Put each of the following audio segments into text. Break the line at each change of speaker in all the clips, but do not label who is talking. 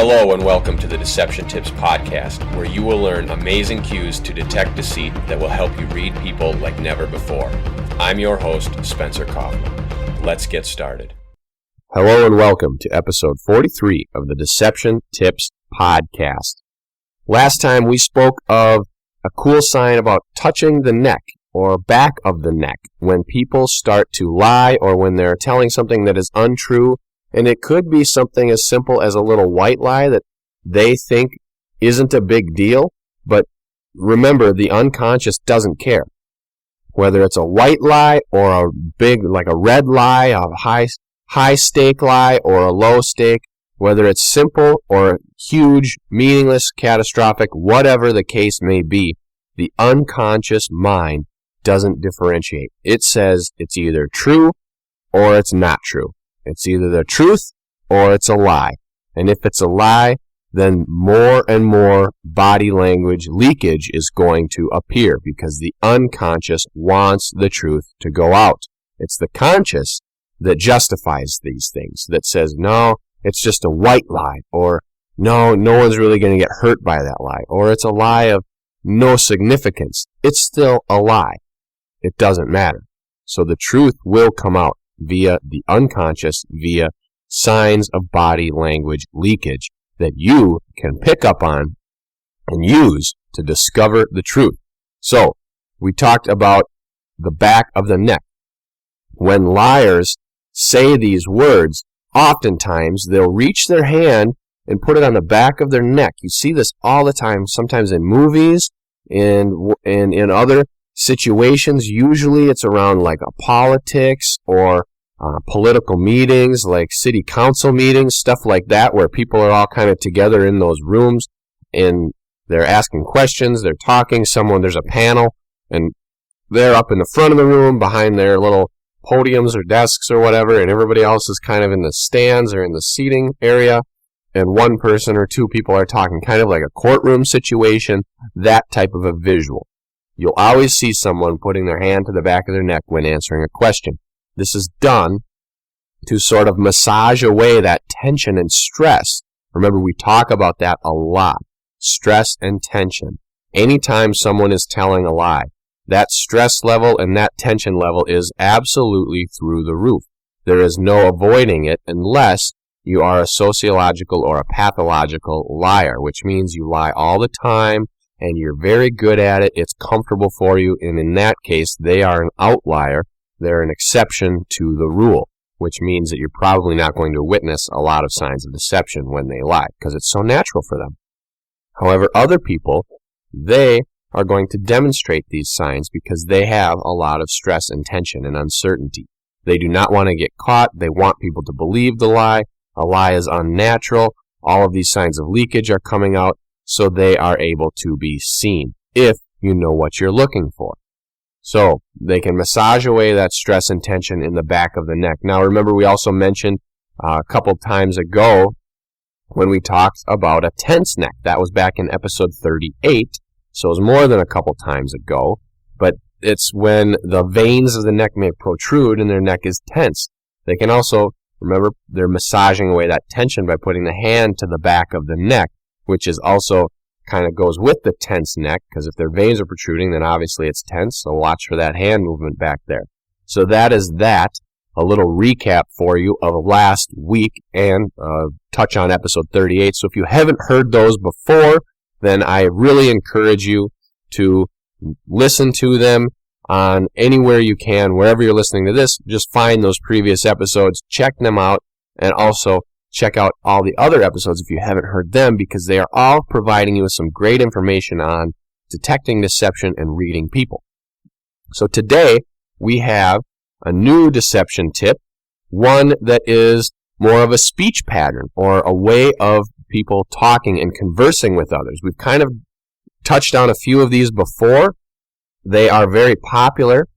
Hello and welcome to the Deception Tips podcast, where you will learn amazing cues to detect deceit that will help you read people like never before. I'm your host, Spencer Kaufman. Let's get started.
Hello and welcome to episode 43 of the Deception Tips podcast. Last time we spoke of a cool sign about touching the neck or back of the neck when people start to lie or when they're telling something that is untrue. And it could be something as simple as a little white lie that they think isn't a big deal. But remember, the unconscious doesn't care. Whether it's a white lie or a big, like a red lie, a high stake lie or a low stake, whether it's simple or huge, meaningless, catastrophic, whatever the case may be, the unconscious mind doesn't differentiate. It says it's either true or it's not true. It's either the truth or it's a lie. And if it's a lie, then more and more body language leakage is going to appear because the unconscious wants the truth to go out. It's the conscious that justifies these things, that says, no, it's just a white lie, or no one's really going to get hurt by that lie, or it's a lie of no significance. It's still a lie. It doesn't matter. So the truth will come out via the unconscious, via signs of body language leakage that you can pick up on and use to discover the truth. So, we talked about the back of the neck. When liars say these words, oftentimes they'll reach their hand and put it on the back of their neck. You see this all the time, sometimes in movies and in other situations. Usually it's around like a politics or political meetings, like city council meetings, stuff like that, where people are all kind of together in those rooms and they're asking questions, they're talking, there's a panel, and they're up in the front of the room behind their little podiums or desks or whatever, and everybody else is kind of in the stands or in the seating area, and one person or two people are talking, kind of like a courtroom situation, that type of a visual. You'll always see someone putting their hand to the back of their neck when answering a question. This is done to sort of massage away that tension and stress. Remember, we talk about that a lot. Stress and tension. Anytime someone is telling a lie, that stress level and that tension level is absolutely through the roof. There is no avoiding it unless you are a sociological or a pathological liar, which means you lie all the time and you're very good at it. It's comfortable for you, and in that case, they are an outlier. They're an exception to the rule, which means that you're probably not going to witness a lot of signs of deception when they lie, because it's so natural for them. However, other people, they are going to demonstrate these signs because they have a lot of stress and tension and uncertainty. They do not want to get caught. They want people to believe the lie. A lie is unnatural. All of these signs of leakage are coming out, so they are able to be seen if you know what you're looking for. So, they can massage away that stress and tension in the back of the neck. Now, remember, we also mentioned a couple times ago when we talked about a tense neck. That was back in episode 38, so it was more than a couple times ago. But it's when the veins of the neck may protrude and their neck is tense. They can also, remember, they're massaging away that tension by putting the hand to the back of the neck, which is also kind of goes with the tense neck, because if their veins are protruding, then obviously it's tense, so watch for that hand movement back there. So that is that, a little recap for you of last week, and touch on episode 38. So if you haven't heard those before, then I really encourage you to listen to them on anywhere you can, wherever you're listening to this. Just find those previous episodes, check them out, and also check out all the other episodes if you haven't heard them, because they are all providing you with some great information on detecting deception and reading people. So today, we have a new deception tip, one that is more of a speech pattern or a way of people talking and conversing with others. We've kind of touched on a few of these before. They are very popular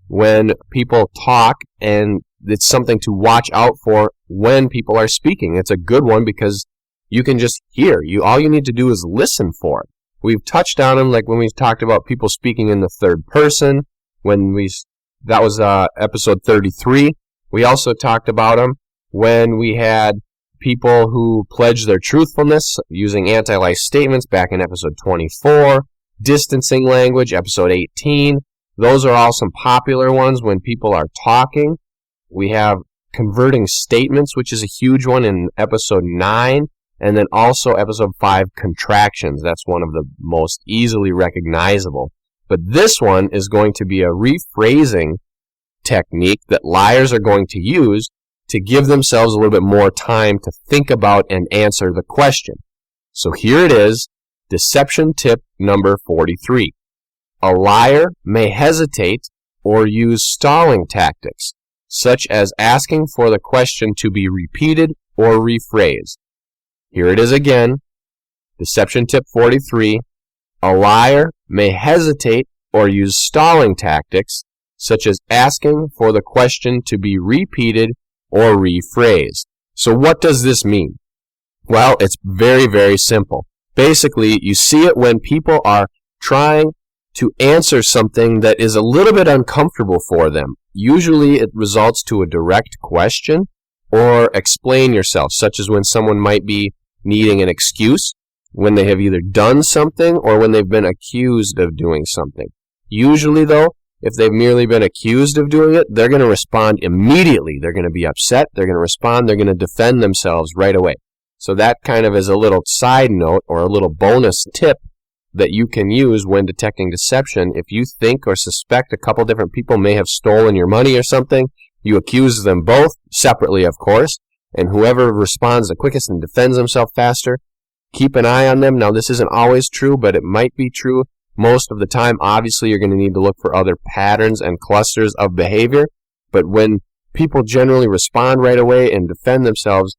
when people talk, and it's something to watch out for when people are speaking. It's a good one because you can just hear. All you need to do is listen for it. We've touched on them, like when we talked about people speaking in the third person. That was episode 33. We also talked about them when we had people who pledge their truthfulness using anti-lie statements back in episode 24, distancing language, episode 18. Those are all some popular ones when people are talking. We have converting statements, which is a huge one in episode 9, and then also episode 5, contractions. That's one of the most easily recognizable. But this one is going to be a rephrasing technique that liars are going to use to give themselves a little bit more time to think about and answer the question. So here it is, deception tip number 43. A liar may hesitate or use stalling tactics, such as asking for the question to be repeated or rephrased. Here it is again, deception tip 43. A liar may hesitate or use stalling tactics, such as asking for the question to be repeated or rephrased. So what does this mean? Well, it's very, very simple. Basically, you see it when people are trying to answer something that is a little bit uncomfortable for them. Usually it results to a direct question or explain yourself, such as when someone might be needing an excuse, when they have either done something or when they've been accused of doing something. Usually, though, if they've merely been accused of doing it, they're going to respond immediately. They're going to be upset. They're going to respond. They're going to defend themselves right away. So that kind of is a little side note or a little bonus tip that you can use when detecting deception. If you think or suspect a couple different people may have stolen your money or something, you accuse them both, separately of course, and whoever responds the quickest and defends himself faster, keep an eye on them. Now, this isn't always true, but it might be true most of the time. Obviously, you're going to need to look for other patterns and clusters of behavior, but when people generally respond right away and defend themselves,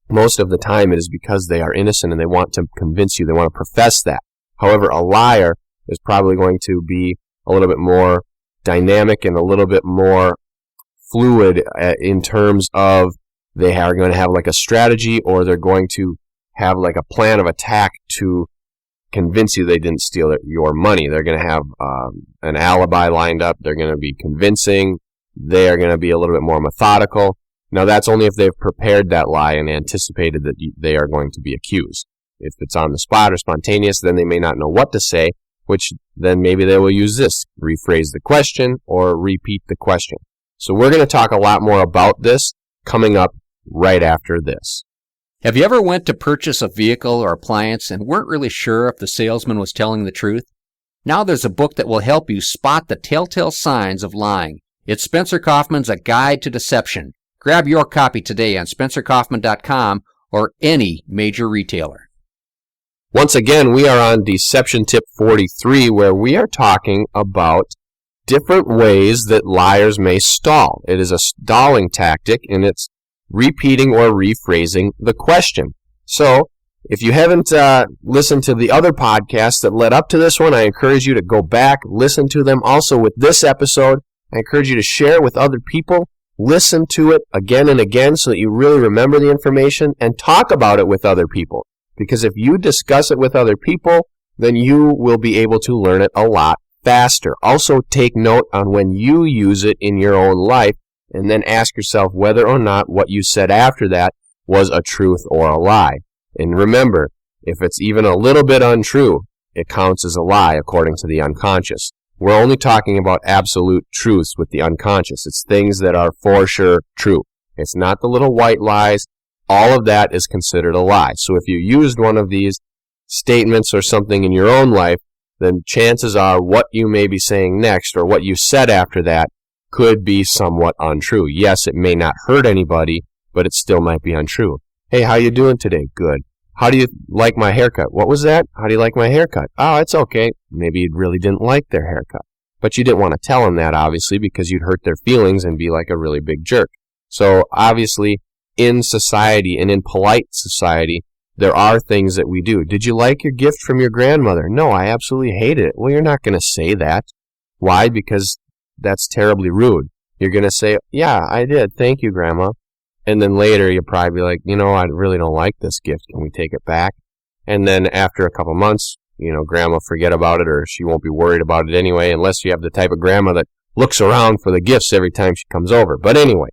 most of the time it is because they are innocent and they want to convince you, they want to profess that. However, a liar is probably going to be a little bit more dynamic and a little bit more fluid in terms of they are going to have like a strategy, or they're going to have like a plan of attack to convince you they didn't steal your money. They're going to have an alibi lined up. They're going to be convincing. They are going to be a little bit more methodical. Now, that's only if they've prepared that lie and anticipated that they are going to be accused. If it's on the spot or spontaneous, then they may not know what to say, which then maybe they will use this, rephrase the question or repeat the question. So we're going to talk a lot more about this coming up right after this.
Have you ever went to purchase a vehicle or appliance and weren't really sure if the salesman was telling the truth? Now there's a book that will help you spot the telltale signs of lying. It's Spencer Kaufman's A Guide to Deception. Grab your copy today on SpencerKaufman.com or any major retailer.
Once again, we are on Deception Tip 43, where we are talking about different ways that liars may stall. It is a stalling tactic, and it's repeating or rephrasing the question. So, if you haven't listened to the other podcasts that led up to this one, I encourage you to go back, listen to them. Also, with this episode, I encourage you to share it with other people. Listen to it again and again so that you really remember the information, and talk about it with other people. Because if you discuss it with other people, then you will be able to learn it a lot faster. Also, take note on when you use it in your own life, and then ask yourself whether or not what you said after that was a truth or a lie. And remember, if it's even a little bit untrue, it counts as a lie according to the unconscious. We're only talking about absolute truths with the unconscious. It's things that are for sure true. It's not the little white lies. All of that is considered a lie. So if you used one of these statements or something in your own life, then chances are what you may be saying next or what you said after that could be somewhat untrue. Yes, it may not hurt anybody, but it still might be untrue. Hey, how you doing today? Good. How do you like my haircut? What was that? How do you like my haircut? Oh, it's okay. Maybe you really didn't like their haircut. But you didn't want to tell them that, obviously, because you'd hurt their feelings and be like a really big jerk. So, obviously, in society and in polite society, there are things that we do. Did you like your gift from your grandmother? No, I absolutely hated it. Well, you're not going to say that. Why? Because that's terribly rude. You're going to say, yeah, I did. Thank you, Grandma. And then later you'll probably be like, I really don't like this gift. Can we take it back? And then after a couple months, Grandma forget about it, or she won't be worried about it anyway, unless you have the type of grandma that looks around for the gifts every time she comes over. But anyway,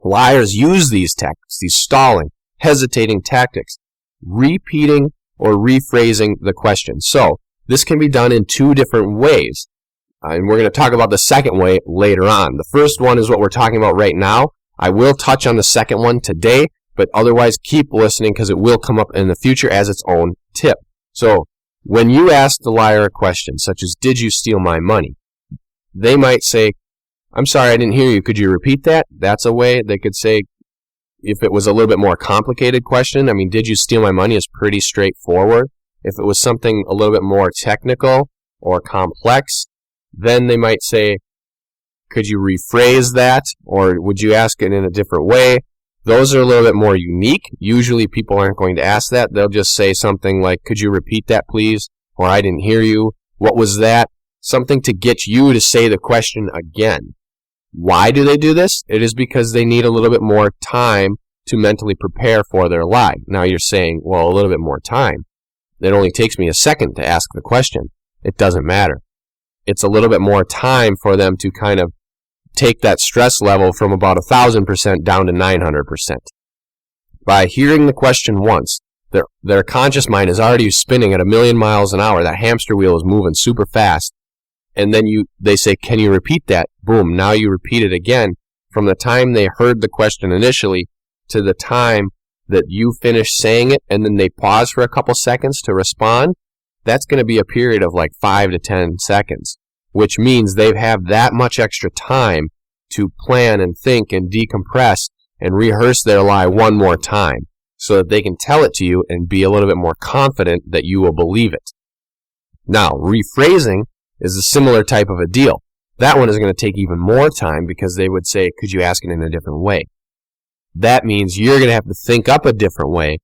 liars use these tactics, these stalling. hesitating tactics, repeating or rephrasing the question. So this can be done in two different ways. And we're going to talk about the second way later on. The first one is what we're talking about right now. I will touch on the second one today, but otherwise keep listening because it will come up in the future as its own tip. So when you ask the liar a question such as, did you steal my money? They might say, I'm sorry, I didn't hear you. Could you repeat that? That's a way they could say, if it was a little bit more complicated question, I mean, did you steal my money is pretty straightforward. If it was something a little bit more technical or complex, then they might say, could you rephrase that? Or would you ask it in a different way? Those are a little bit more unique. Usually people aren't going to ask that. They'll just say something like, could you repeat that, please? Or I didn't hear you. What was that? Something to get you to say the question again. Why do they do this? It is because they need a little bit more time to mentally prepare for their lie. Now you're saying, well, a little bit more time. It only takes me a second to ask the question. It doesn't matter. It's a little bit more time for them to kind of take that stress level from about 1,000% down to 900%. By hearing the question once, their conscious mind is already spinning at 1,000,000 miles an hour. That hamster wheel is moving super fast. And then they say, can you repeat that? Boom, now you repeat it again. From the time they heard the question initially to the time that you finish saying it, and then they pause for a couple seconds to respond, that's going to be a period of like 5 to 10 seconds, which means they have that much extra time to plan and think and decompress and rehearse their lie one more time so that they can tell it to you and be a little bit more confident that you will believe it. Now, rephrasing is a similar type of a deal. That one is going to take even more time because they would say, could you ask it in a different way? That means you're going to have to think up a different way,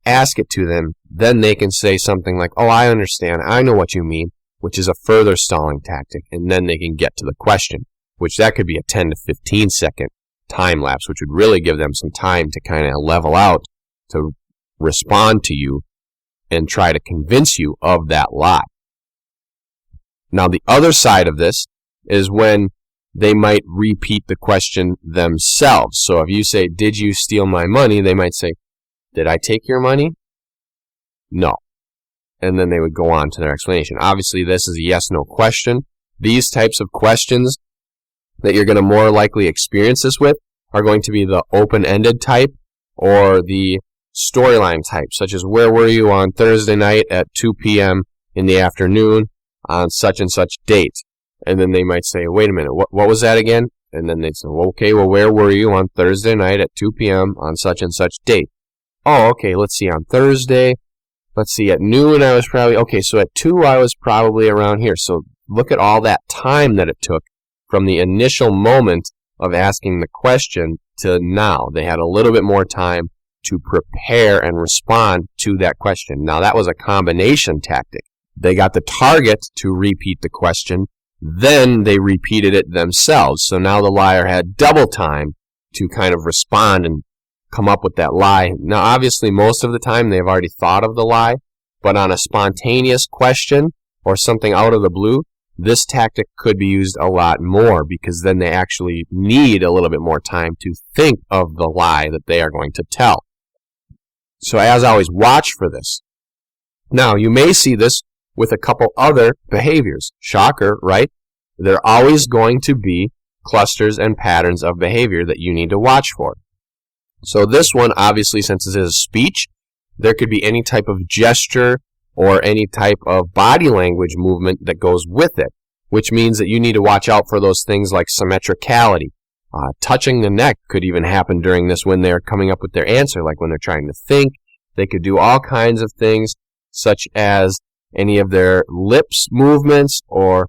ask it to them, then they can say something like, oh, I understand, I know what you mean, which is a further stalling tactic, and then they can get to the question, which that could be a 10 to 15 second time lapse, which would really give them some time to kind of level out, to respond to you, and try to convince you of that lie. Now, the other side of this is when they might repeat the question themselves. So if you say, did you steal my money? They might say, did I take your money? No. And then they would go on to their explanation. Obviously, this is a yes-no question. These types of questions that you're going to more likely experience this with are going to be the open-ended type or the storyline type, such as, where were you on Thursday night at 2 p.m. in the afternoon on such and such date? And then they might say, wait a minute, what was that again? And then they'd say, well, okay, well, where were you on Thursday night at 2 p.m. on such and such date? Oh, okay, let's see, on Thursday, let's see, at noon I was probably, okay, so at 2 I was probably around here. So look at all that time that it took from the initial moment of asking the question to now. They had a little bit more time to prepare and respond to that question. Now, that was a combination tactic. They got the target to repeat the question, then they repeated it themselves. So now the liar had double time to kind of respond and come up with that lie. Now, obviously, most of the time they've already thought of the lie, but on a spontaneous question or something out of the blue, this tactic could be used a lot more because then they actually need a little bit more time to think of the lie that they are going to tell. So as always, watch for this. Now, you may see this with a couple other behaviors. Shocker, right? There are always going to be clusters and patterns of behavior that you need to watch for. So this one, obviously, since it is speech, there could be any type of gesture or any type of body language movement that goes with it, which means that you need to watch out for those things like symmetricality. Touching the neck could even happen during this when they're coming up with their answer, like when they're trying to think. They could do all kinds of things, such as any of their lips movements or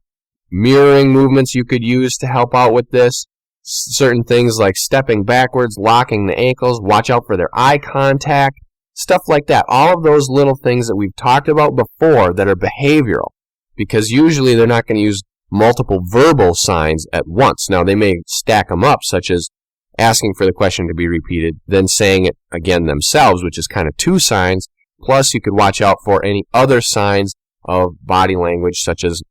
mirroring movements you could use to help out with this. Certain things like stepping backwards, locking the ankles, watch out for their eye contact, stuff like that. All of those little things that we've talked about before that are behavioral, because usually they're not going to use multiple verbal signs at once. Now, they may stack them up, such as asking for the question to be repeated, then saying it again themselves, which is kind of two signs. Plus, you could watch out for any other signs of body language, such as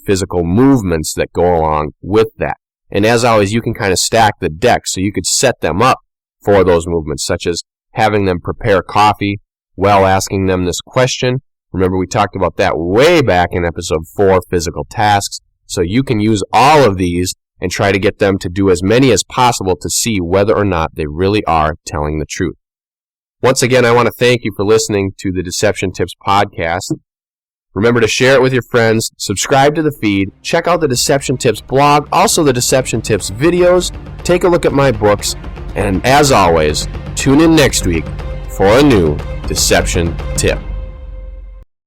physical movements that go along with that. And as always, you can kind of stack the deck, so you could set them up for those movements, such as having them prepare coffee while asking them this question. Remember, we talked about that way back in episode 4, physical tasks. So you can use all of these and try to get them to do as many as possible to see whether or not they really are telling the truth. Once again, I want to thank you for listening to the Deception Tips podcast. Remember to share it with your friends, subscribe to the feed, check out the Deception Tips blog, also the Deception Tips videos, take a look at my books, and as always, tune in next week for a new Deception Tip.